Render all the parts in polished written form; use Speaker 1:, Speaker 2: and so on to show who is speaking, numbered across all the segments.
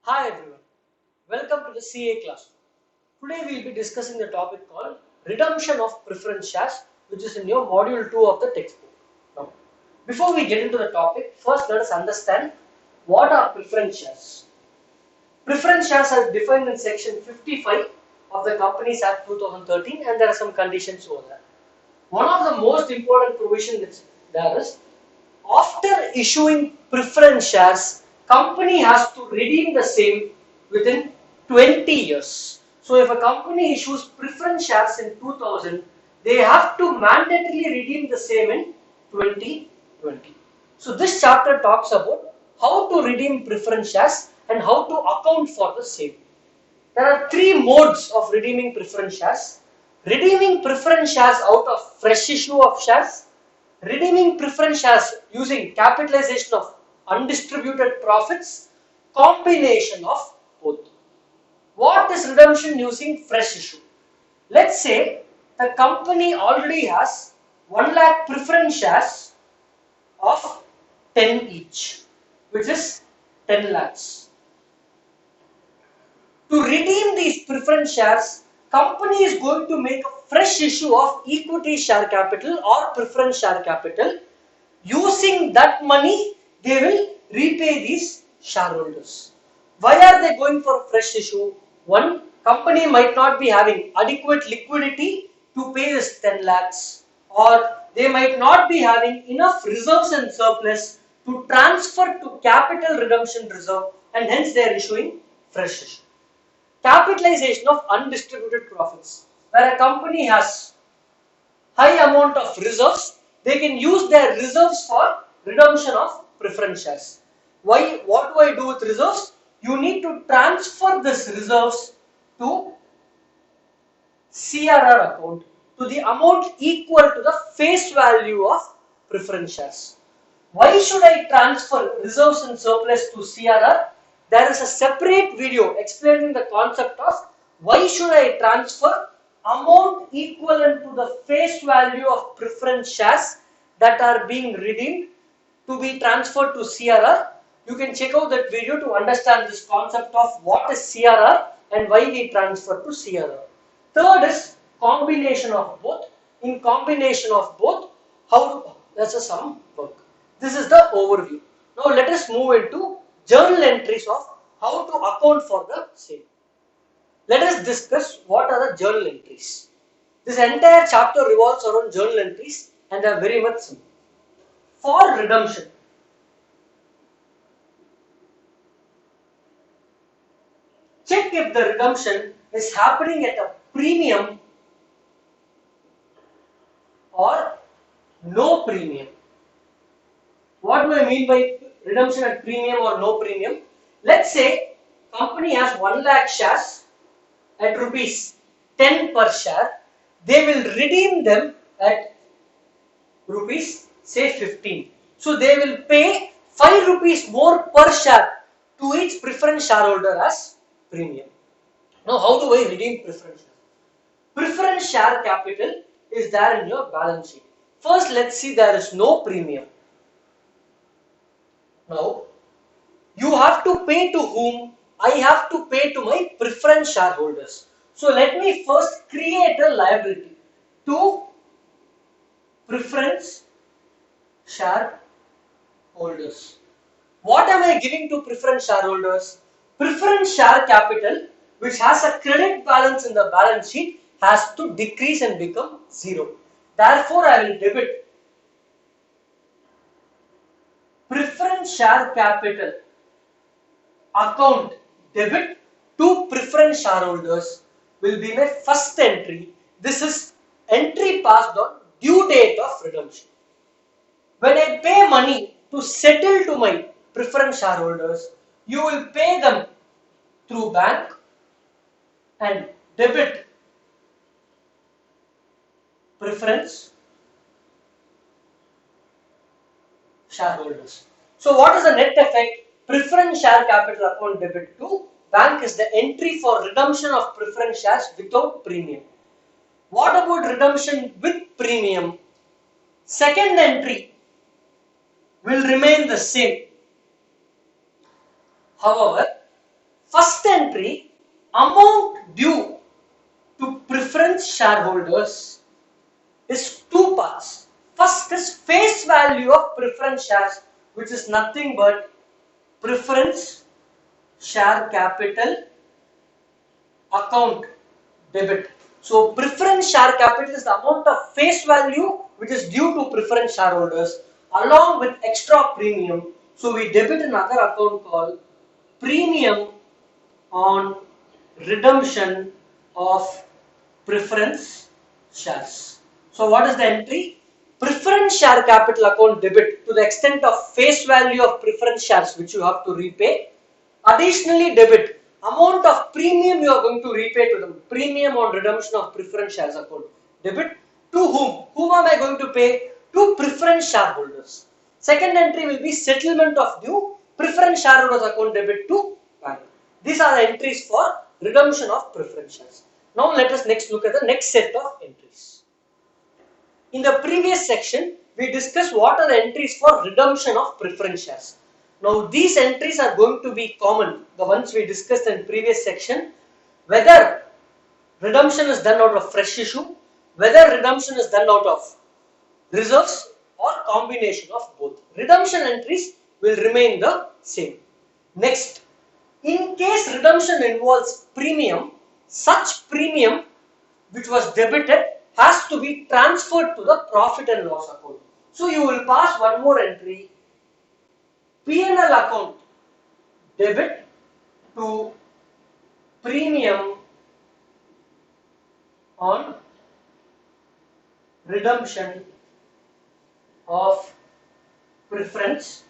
Speaker 1: Hi everyone, welcome to the CA class. Today we will be discussing the topic called redemption of preference shares, which is in your module 2 of the textbook. Now, before we get into the topic, first let us understand what are preference shares. Preference shares are defined in section 55 of the Companies Act 2013 and there are some conditions over there. One of the most important provisions there is after issuing preference shares, company has to redeem the same within 20 years. So if a company issues preference shares in 2000, they have to mandatorily redeem the same in 2020. So this chapter talks about how to redeem preference shares and how to account for the same. There are three modes of redeeming preference shares. Redeeming preference shares out of fresh issue of shares, redeeming preference shares using capitalization of undistributed profits, combination of both. What is redemption using fresh issue? Let's say the company already has 1 lakh preference shares of 10 each, which is 10 lakhs. To redeem these preference shares, company is going to make a fresh issue of equity share capital or preference share capital. Using that money, they will repay these shareholders. Why are they going for a fresh issue? One, company might not be having adequate liquidity to pay this 10 lakhs, or they might not be having enough reserves and surplus to transfer to capital redemption reserve, and hence they are issuing fresh issue. Capitalization of undistributed profits, where a company has high amount of reserves, they can use their reserves for redemption of preference shares. Why? What do I do with reserves? You need to transfer this reserves to CRR account to the amount equal to the face value of preference shares. Why should I transfer reserves and surplus to CRR? There is a separate video explaining the concept of why should I transfer amount equivalent to the face value of preference shares that are being redeemed to be transferred to CRR. You can check out that video to understand this concept of what is CRR and why we transfer to CRR. Third is combination of both. In combination of both, how that's a sum work. This is the overview. Now let us move into journal entries of how to account for the same. Let us discuss what are the journal entries. This entire chapter revolves around journal entries and they are very much simple. For redemption, check if the redemption is happening at a premium or no premium. What do I mean by redemption at premium or no premium? Let's say company has 1 lakh shares at rupees 10 per share. They will redeem them at rupees say 15. So they will pay 5 rupees more per share to each preference shareholder as premium. Now how do I redeem preference share? Preference share capital is there in your balance sheet. First let's see there is no premium. Now you have to pay to whom? I have to pay to my preference shareholders. So let me first create a liability to preference shareholders. What am I giving to preference shareholders? Preference share capital, which has a credit balance in the balance sheet, has to decrease and become 0. Therefore, I will debit preference share capital account debit to preference shareholders will be my first entry. This is entry passed on due date of redemption. When I pay money to settle to my preference shareholders, you will pay them through bank and debit preference shareholders. So what is the net effect? Preference share capital account debit to bank is the entry for redemption of preference shares without premium. What about redemption with premium? Second entry will remain the same. However, First entry, amount due to preference shareholders, is two parts. First is face value of preference shares, which is nothing but preference share capital account debit. So preference share capital is the amount of face value which is due to preference shareholders along with extra premium. So we debit another account called premium on redemption of preference shares. So what is the entry? Preference share capital account debit to the extent of face value of preference shares which you have to repay. Additionally debit amount of premium you are going to repay to them. Premium on redemption of preference shares account. Debit to whom? Whom am I going to pay? To preference shareholders. Second entry will be settlement of due preference shareholders account debit to bank. These are the entries for redemption of preference shares. Now let us next look at the next set of entries. In the previous section, we discussed what are the entries for redemption of preference shares. Now these entries are going to be common, the ones we discussed in previous section, whether redemption is done out of fresh issue, whether redemption is done out of reserves or combination of both. Redemption entries will remain the same. Next, in case redemption involves premium, such premium which was debited has to be transferred to the profit and loss account. So you will pass one more entry, P&L account debit to premium on redemption of preference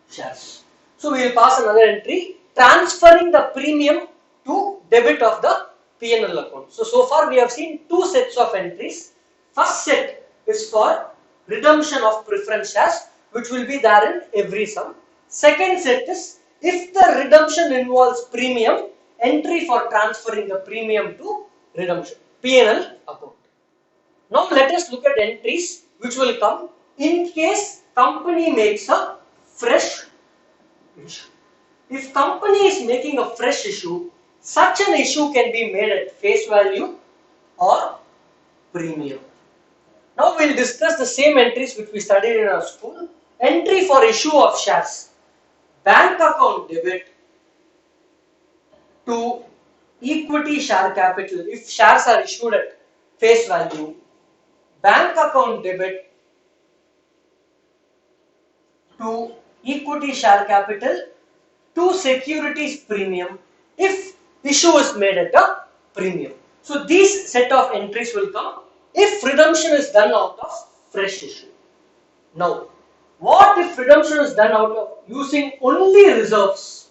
Speaker 1: shares. So we will pass another entry transferring the premium to debit of the P&L account. So far we have seen two sets of entries. First set is for redemption of preference shares, which will be there in every sum. Second set is if the redemption involves premium, entry for transferring the premium to redemption P&L account. Now let us look at entries which will come in case company makes a fresh issue. If company is making a fresh issue, such an issue can be made at face value or premium. Now we will discuss the same entries which we studied in our school. Entry for issue of shares. Bank account debit to equity share capital. If shares are issued at face value, bank account debit to equity share capital to securities premium if issue is made at a premium. So these set of entries will come if redemption is done out of fresh issue. Now, what if redemption is done out of using only reserves?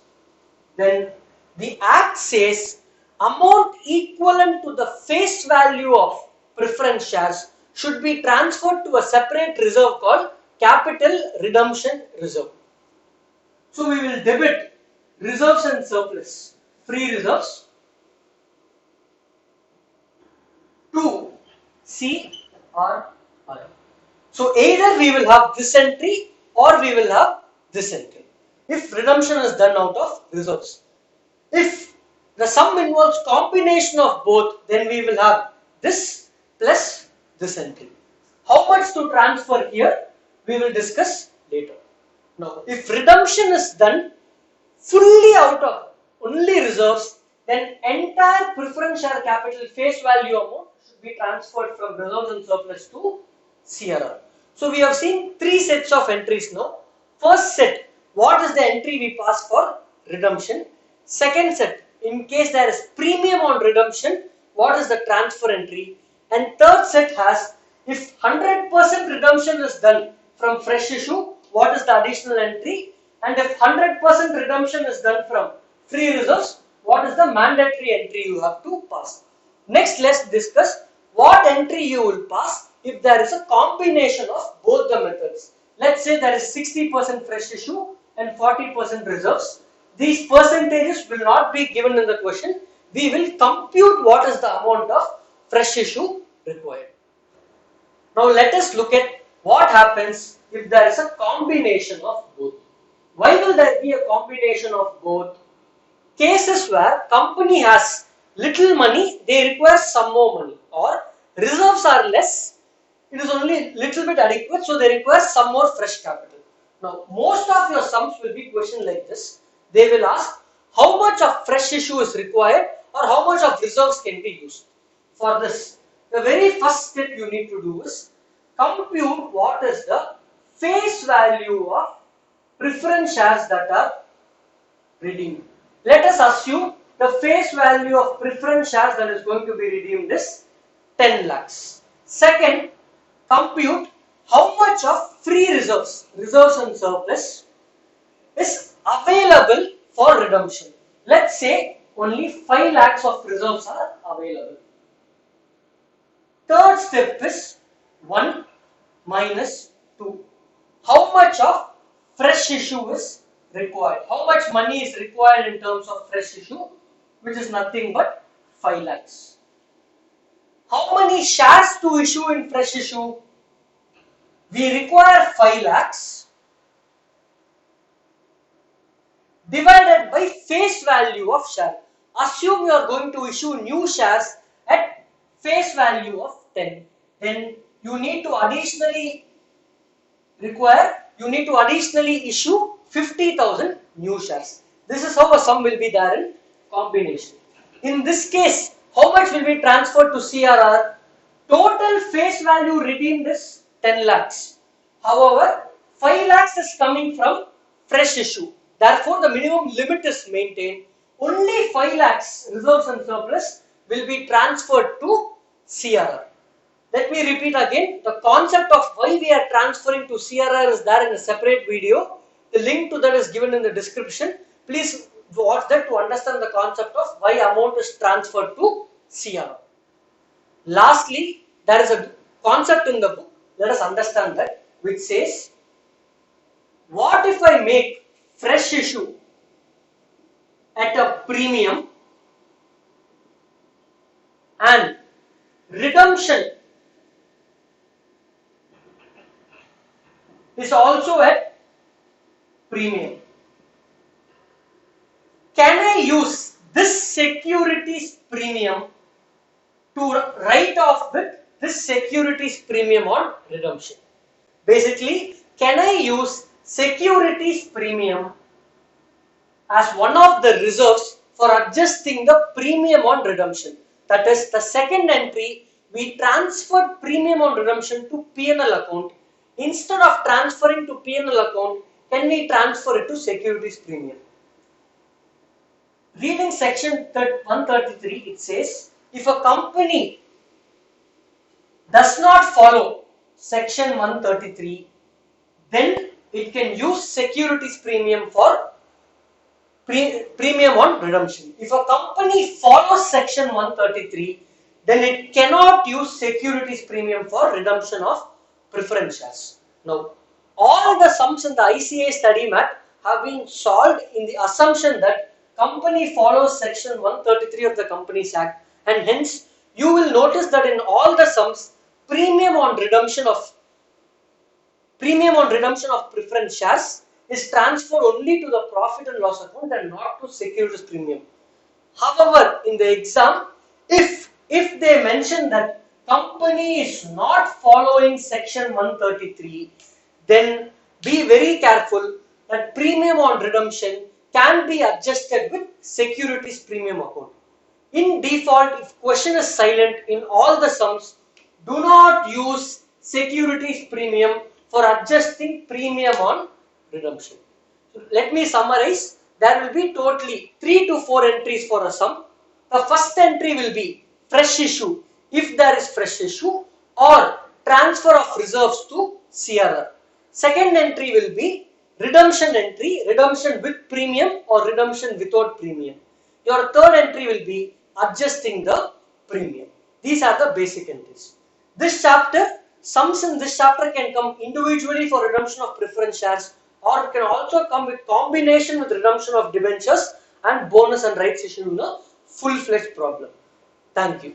Speaker 1: Then the Act says amount equivalent to the face value of preference shares should be transferred to a separate reserve called capital redemption reserve. So we will debit reserves and surplus, free reserves to CRR. So either we will have this entry or we will have this entry if redemption is done out of reserves. If the sum involves combination of both, then we will have this plus this entry. How much to transfer here we will discuss later. Now if redemption is done fully out of only reserves, then entire preference share capital face value amount should be transferred from reserves and surplus to CRR. So we have seen three sets of entries now. First set, what is the entry we pass for redemption? Second set, in case there is premium on redemption, what is the transfer entry? And third set has, if 100% redemption is done from fresh issue, what is the additional entry? And if 100% redemption is done from free reserves, what is the mandatory entry you have to pass? Next, let's discuss what entry you will pass if there is a combination of both the methods. Let's say there is 60% fresh issue and 40% reserves. These percentages will not be given in the question. We will compute what is the amount of fresh issue required. Now let us look at what happens if there is a combination of both. Why will there be a combination of both? cases where company has little money, they require some more money, or reserves are less, it is only little bit adequate, so they require some more fresh capital. Now, most of your sums will be questioned like this. They will ask how much of fresh issue is required or how much of reserves can be used. For this, the very first step you need to do is compute what is the face value of preference shares that are redeemed. Let us assume the face value of preference shares that is going to be redeemed is 10 lakhs. Second, compute how much of free reserves and surplus is available for redemption. Let's say only 5 lakhs of reserves are available. Third step is 1 minus 2. How much of fresh issue is required? How much money is required in terms of fresh issue? Which is nothing but 5 lakhs. How many shares to issue in fresh issue? We require 5 lakhs divided by face value of share. Assume you are going to issue new shares at face value of 10. Then you need to additionally issue 50,000 new shares. This is how a sum will be there in combination. In this case, how much will be transferred to CRR? Total face value redeemed is 10 lakhs. However, 5 lakhs is coming from fresh issue. Therefore, the minimum limit is maintained. Only 5 lakhs reserves and surplus will be transferred to CRR. Let me repeat again. The concept of why we are transferring to CRR is there in a separate video. The link to that is given in the description. Please watch that to understand the concept of why amount is transferred to CRR. Lastly, there is a concept in the book. Let us understand that, which says, what if I make fresh issue at a premium and redemption is also at premium? Can I use this securities premium to write off with this securities premium on redemption? Basically, can I use securities premium as one of the reserves for adjusting the premium on redemption? That is, the second entry, we transferred premium on redemption to P&L account. Instead of transferring to P&L account, can we transfer it to securities premium? Reading section 133, it says, if a company does not follow section 133, then it can use securities premium for premium on redemption. If a company follows section 133, then it cannot use securities premium for redemption of preference shares. Now, all the sums in the ICA study mat have been solved in the assumption that company follows section 133 of the Companies Act, and hence you will notice that in all the sums, premium on redemption of preference shares is transferred only to the profit and loss account and not to securities premium. However, in the exam, if they mention that company is not following section 133, then be very careful that premium on redemption can be adjusted with securities premium account. In default, if question is silent in all the sums, do not use securities premium for adjusting premium on redemption. So let me summarize. There will be totally 3 to 4 entries for a sum. The first entry will be fresh issue if there is fresh issue, or transfer of reserves to CRR. Second entry will be redemption entry, redemption with premium or redemption without premium. Your third entry will be adjusting the premium. These are the basic entries. This chapter, sums in this chapter can come individually for redemption of preference shares, or it can also come with combination with redemption of debentures and bonus and rights issue in a full-fledged problem. Thank you.